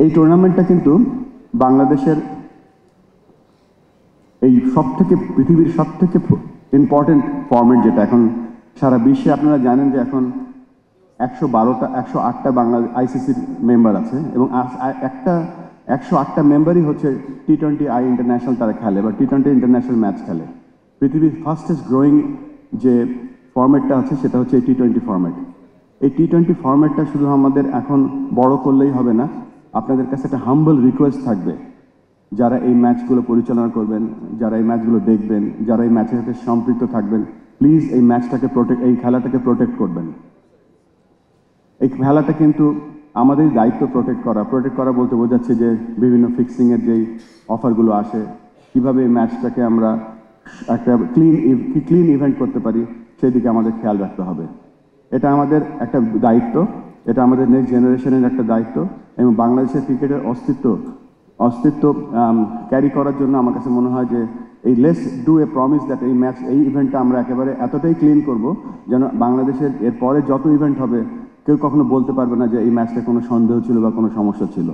এই টুর্নামেন্টটা কিন্তু বাংলাদেশের এই সবথেকে পৃথিবীর সবথেকে ইম্পর্টেন্ট ফরম্যাট, যেটা এখন সারা বিশ্বে আপনারা জানেন যে এখন 108টা বাংলা আইসিসির মেম্বার আছে, এবং একটা 108টা মেম্বারই হচ্ছে T20I ইন্টারন্যাশনাল তারা খেলে বা T20 ইন্টারন্যাশনাল ম্যাচ খেলে। পৃথিবীর ফাস্টেস্ট গ্রোয়িং যে ফরম্যাটটা আছে সেটা হচ্ছে এই T20 ফরম্যাট। এই T20 ফরম্যাটটা শুধু আমাদের এখন বড় করলেই হবে না, আপনাদের কাছে একটা হাম্বল রিকোয়েস্ট থাকবে, যারা এই ম্যাচগুলো পরিচালনা করবেন, যারা এই ম্যাচগুলো দেখবেন, যারা এই ম্যাচের সাথে সম্পৃক্ত থাকবেন, প্লিজ এই খেলাটাকে প্রোটেক্ট করবেন। এই খেলাটা কিন্তু আমাদের দায়িত্ব প্রোটেক্ট করা বলতে বোঝাচ্ছে যে বিভিন্ন ফিক্সিংয়ের যেই অফারগুলো আসে, কিভাবে এই ম্যাচটাকে আমরা একটা ক্লিন ইভেন্ট করতে পারি, সেদিকে আমাদের খেয়াল রাখতে হবে। এটা আমাদের একটা দায়িত্ব, এটা আমাদের নেক্সট জেনারেশনের একটা দায়িত্ব, এবং বাংলাদেশের ক্রিকেটের অস্তিত্ব ক্যারি করার জন্য আমার কাছে মনে হয় যে এই let's do a promise that এই ইভেন্টটা আমরা একেবারে এতটাই ক্লিন করব যেন বাংলাদেশের এরপরে যত ইভেন্ট হবে কেউ কখনো বলতে পারবে না যে এই ম্যাচটা কোনো সন্দেহ ছিল বা কোনো সমস্যা ছিল।